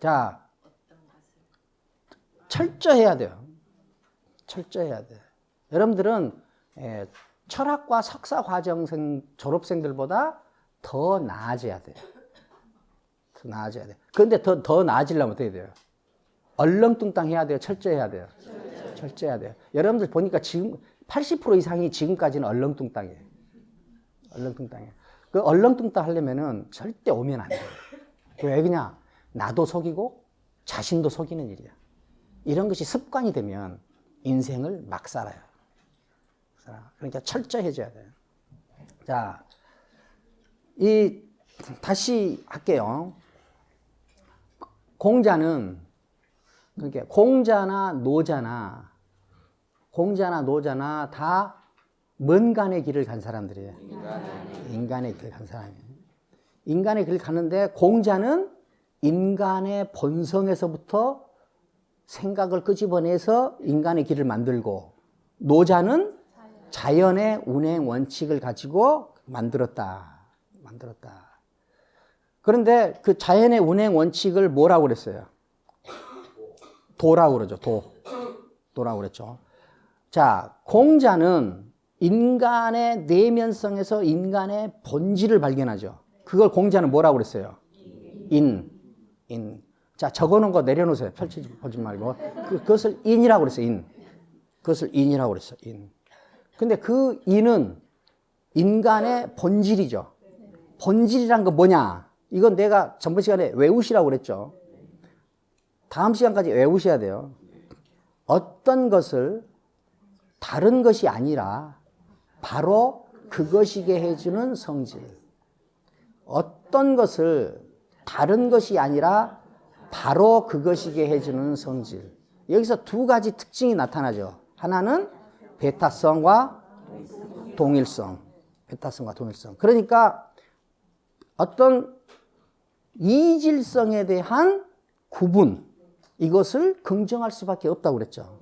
자, 철저해야 돼요. 철저해야 돼. 여러분들은 철학과 석사 과정생 졸업생들보다 더 나아져야 돼요. 더 나아져야 돼. 그런데 더 나아지려면 어떻게 돼요? 얼렁뚱땅 해야 돼요. 철저해야 돼요. 철저해야 돼요. 여러분들 보니까 지금 80% 이상이 지금까지는 얼렁뚱땅이에요. 얼렁뚱땅이에요. 그 얼렁뚱땅 하려면은 절대 오면 안 돼요. 왜 그냥 나도 속이고 자신도 속이는 일이야. 이런 것이 습관이 되면 인생을 막 살아요. 그러니까 철저해져야 돼요. 자, 다시 할게요. 공자는, 그러니까 공자나 노자나 다 뭔간의 길을 간 사람들이에요. 인간의 길을 간 사람이에요. 인간의 길을 가는데 공자는 인간의 본성에서부터 생각을 끄집어내서 인간의 길을 만들고, 노자는 자연의 운행 원칙을 가지고 만들었다. 그런데 그 자연의 운행 원칙을 뭐라고 그랬어요? 도라고 그러죠. 도라고 그랬죠. 자, 공자는 인간의 내면성에서 인간의 본질을 발견하죠. 그걸 공자는 뭐라고 그랬어요? 인. 자, 적어놓은 거 내려놓으세요. 보지 말고. 그것을 인이라고 그랬어요. 그것을 인이라고 그랬어요. 근데 그 인은 인간의 본질이죠. 본질이란 건 뭐냐? 이건 내가 전번 시간에 외우시라고 그랬죠. 다음 시간까지 외우셔야 돼요. 어떤 것을 다른 것이 아니라 바로 그것이게 해주는 성질. 어떤 것을 다른 것이 아니라 바로 그것이게 해주는 성질. 여기서 두 가지 특징이 나타나죠. 하나는 배타성과 동일성. 그러니까 어떤 이질성에 대한 구분, 이것을 긍정할 수밖에 없다고 그랬죠.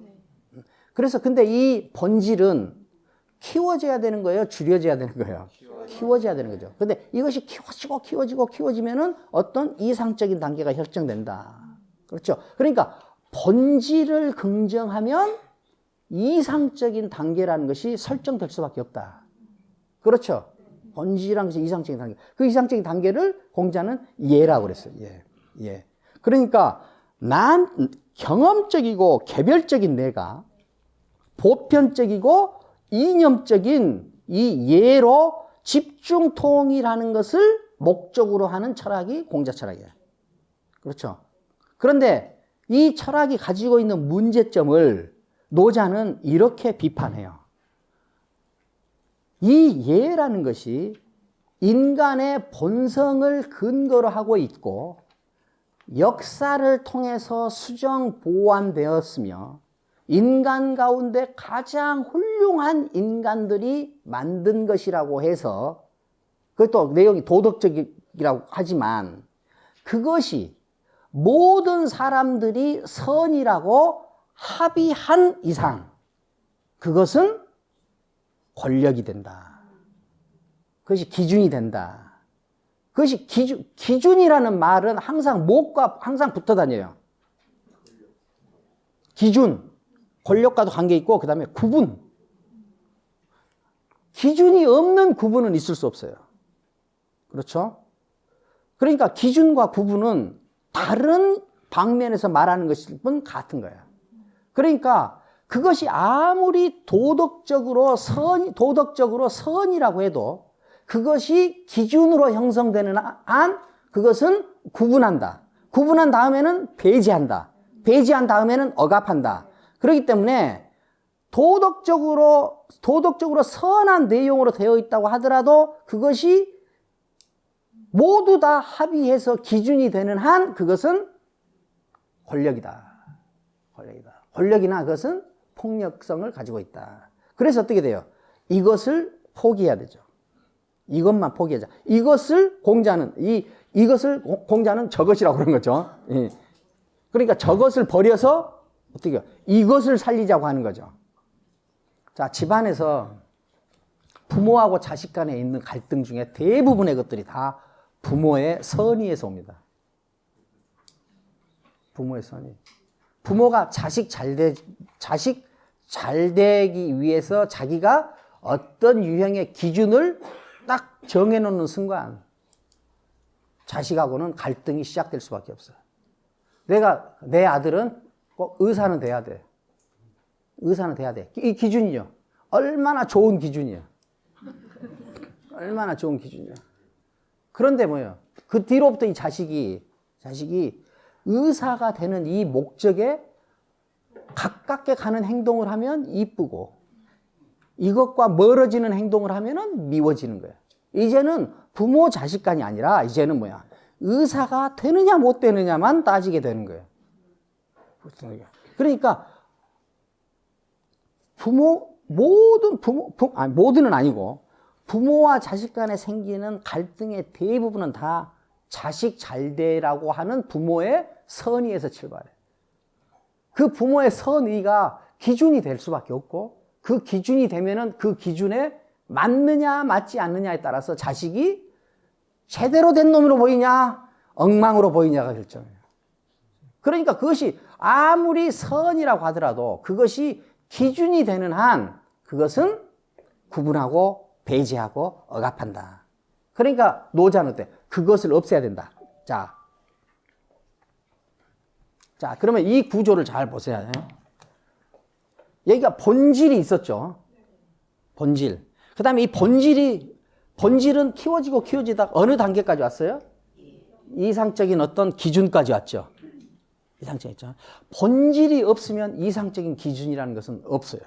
그래서 근데 이 본질은 키워져야 되는 거예요? 줄여져야 되는 거예요? 키워져야 되는 거죠. 근데 이것이 키워지면은 어떤 이상적인 단계가 설정된다. 그렇죠? 그러니까 본질을 긍정하면 이상적인 단계라는 것이 설정될 수밖에 없다. 그렇죠? 본질이라는 것이 이상적인 단계. 그 이상적인 단계를 공자는 예라고 그랬어요. 예. 그러니까 경험적이고 개별적인 내가 보편적이고 이념적인 이 예로 집중 통일하는 것을 목적으로 하는 철학이 공자 철학이에요. 그렇죠? 그런데 이 철학이 가지고 있는 문제점을 노자는 이렇게 비판해요. 이 예라는 것이 인간의 본성을 근거로 하고 있고 역사를 통해서 수정 보완되었으며 인간 가운데 가장 훌륭한 인간들이 만든 것이라고 해서, 그것도 내용이 도덕적이라고 하지만 그것이 모든 사람들이 선이라고 합의한 이상 그것은 권력이 된다. 그것이 기준이 된다. 그것이 기준이라는 말은 항상 뭐과 항상 붙어 다녀요. 기준, 권력과도 관계 있고 그 다음에 구분. 기준이 없는 구분은 있을 수 없어요. 그렇죠? 그러니까 기준과 구분은 다른 방면에서 말하는 것일 뿐 같은 거예요. 그러니까 그것이 아무리 도덕적으로 선이라고 해도 그것이 기준으로 형성되는 한 그것은 구분한다. 구분한 다음에는 배제한다. 배제한 다음에는 억압한다. 그렇기 때문에 도덕적으로 선한 내용으로 되어 있다고 하더라도 그것이 모두 다 합의해서 기준이 되는 한 그것은 권력이다. 권력이나 그것은 폭력성을 가지고 있다. 그래서 어떻게 돼요? 이것을 포기해야 되죠. 이것만 포기하자. 이것을 공자는 저것이라고 그런 거죠. 예. 그러니까 저것을 버려서 어떻게 해요? 이것을 살리자고 하는 거죠. 자, 집안에서 부모하고 자식 간에 있는 갈등 중에 대부분의 것들이 다 부모의 선의에서 옵니다. 부모의 선이. 부모가 자식 잘 되기 위해서 자기가 어떤 유형의 기준을 딱 정해놓는 순간 자식하고는 갈등이 시작될 수밖에 없어요. 내 아들은 꼭 의사는 돼야 돼. 의사는 돼야 돼. 이 기준이요. 얼마나 좋은 기준이야. 얼마나 좋은 기준이야. 그런데 뭐예요? 그 뒤로부터 이 자식이 의사가 되는 이 목적에 가깝게 가는 행동을 하면 이쁘고 이것과 멀어지는 행동을 하면은 미워지는 거예요. 이제는 부모 자식 간이 아니라 이제는 뭐야? 의사가 되느냐 못 되느냐만 따지게 되는 거예요. 그러니까 모두는 아니고 부모와 자식 간에 생기는 갈등의 대부분은 다 자식 잘 되라고 하는 부모의 선의에서 출발해. 그 부모의 선의가 기준이 될 수밖에 없고 그 기준이 되면은 그 기준에 맞느냐 맞지 않느냐에 따라서 자식이 제대로 된 놈으로 보이냐 엉망으로 보이냐가 결정해요. 그러니까 그것이 아무리 선이라고 하더라도 그것이 기준이 되는 한 그것은 구분하고 배제하고 억압한다. 그러니까 노자는 어때? 그것을 없애야 된다. 자, 그러면 이 구조를 잘 보세요. 여기가 본질이 있었죠. 본질. 그 다음에 이 본질은 키워지다 어느 단계까지 왔어요? 이상적인 어떤 기준까지 왔죠. 이상적이죠. 본질이 없으면 이상적인 기준이라는 것은 없어요.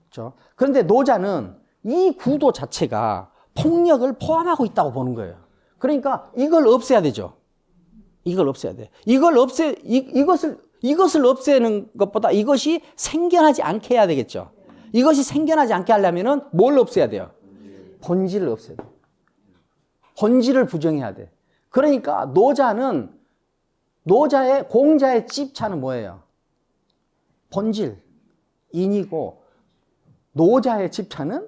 그렇죠? 그런데 노자는 이 구도 자체가 폭력을 포함하고 있다고 보는 거예요. 그러니까 이걸 없애야 되죠. 이걸 없애야 돼. 이것을 없애는 것보다 이것이 생겨나지 않게 해야 되겠죠. 이것이 생겨나지 않게 하려면은 뭘 없애야 돼요? 본질을 없애야 돼. 본질을 부정해야 돼. 그러니까 공자의 찝차는 뭐예요? 본질, 인이고 노자의 찝차는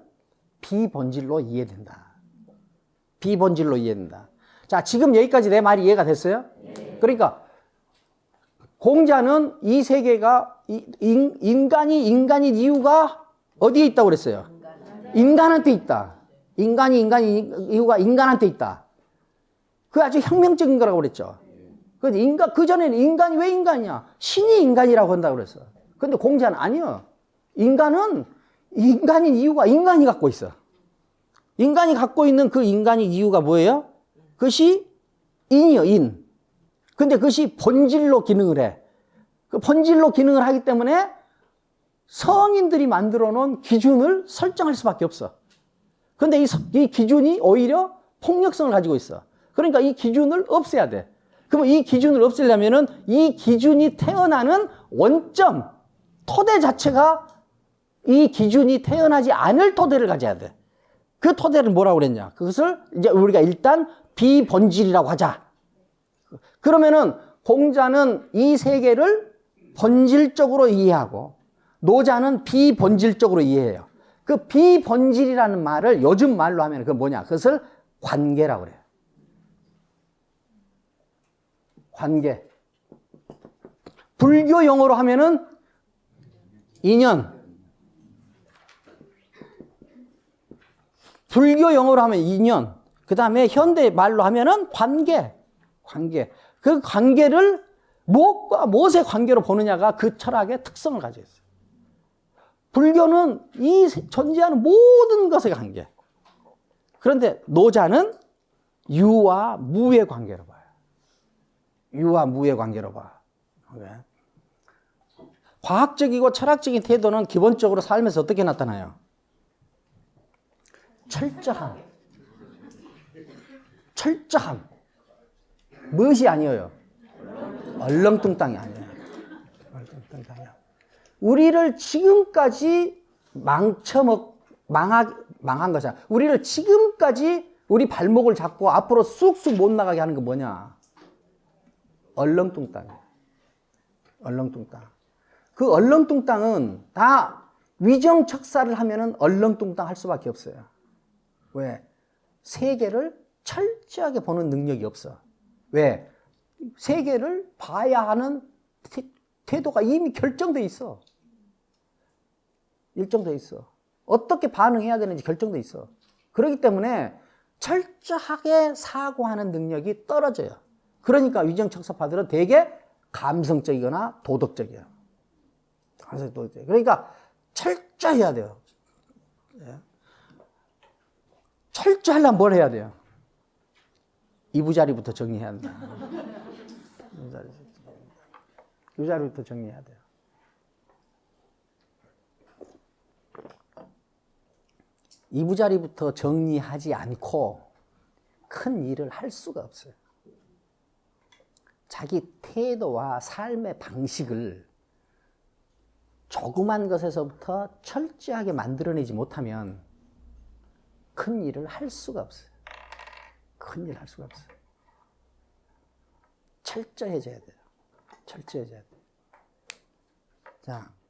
비본질로 이해된다. 비본질로 이해된다. 자, 지금 여기까지 내 말이 이해가 됐어요? 그러니까 공자는 이 세계가 인간인 이유가 어디에 있다고 그랬어요? 인간한테 있다. 인간인 이유가 인간한테 있다. 그게 아주 혁명적인 거라고 그랬죠. 그전에는 인간이 왜 인간이냐? 신이 인간이라고 한다고 그랬어. 근데 공자는 아니요. 인간은 인간인 이유가 인간이 갖고 있어. 인간이 갖고 있는 그 인간인 이유가 뭐예요? 그것이 인이요, 인. 근데 그것이 본질로 기능을 해. 그 본질로 기능을 하기 때문에 성인들이 만들어 놓은 기준을 설정할 수밖에 없어. 근데 이 기준이 오히려 폭력성을 가지고 있어. 그러니까 이 기준을 없애야 돼. 그럼 이 기준을 없애려면은 이 기준이 태어나는 원점, 토대 자체가 이 기준이 태어나지 않을 토대를 가져야 돼. 그 토대를 뭐라고 그랬냐? 그것을 이제 우리가 일단 비본질이라고 하자. 그러면은 공자는 이 세계를 본질적으로 이해하고 노자는 비본질적으로 이해해요. 그 비본질이라는 말을 요즘 말로 하면 그 뭐냐? 그것을 관계라고 그래요. 관계. 불교 용어로 하면은 인연. 불교 용어로 하면 인연. 그 다음에 현대 말로 하면은 관계. 그 관계를 무엇과 무엇의 관계로 보느냐가 그 철학의 특성을 가지고 있어요. 불교는 이 존재하는 모든 것의 관계. 그런데 노자는 유와 무의 관계로 봐요. 유와 무의 관계로 봐. 과학적이고 철학적인 태도는 기본적으로 삶에서 어떻게 나타나요? 철저함. 무엇이 아니에요? 얼렁뚱땅이 아니에요. 우리를 지금까지 망한 거잖아. 우리를 지금까지 우리 발목을 잡고 앞으로 쑥쑥 못 나가게 하는 거 뭐냐? 얼렁뚱땅. 그 얼렁뚱땅은 다 위정척사를 하면은 얼렁뚱땅 할 수밖에 없어요. 왜? 세계를 철저하게 보는 능력이 없어. 왜? 세계를 봐야 하는 태도가 이미 결정돼 있어. 일정돼 있어. 어떻게 반응해야 되는지 결정돼 있어. 그렇기 때문에 철저하게 사고하는 능력이 떨어져요. 그러니까 위정척사파들은 되게 감성적이거나 도덕적이에요. 그러니까 철저해야 돼요. 철저하려면 뭘 해야 돼요? 이부자리부터 정리해야 한다. 이부자리부터 정리해야 돼요. 이부자리부터 정리하지 않고 큰 일을 할 수가 없어요. 자기 태도와 삶의 방식을 조그만 것에서부터 철저하게 만들어내지 못하면 큰 일을 할 수가 없어요. 큰 일을 할 수가 없어요. 철저해져야 돼요. 철저해져야 돼요. 자.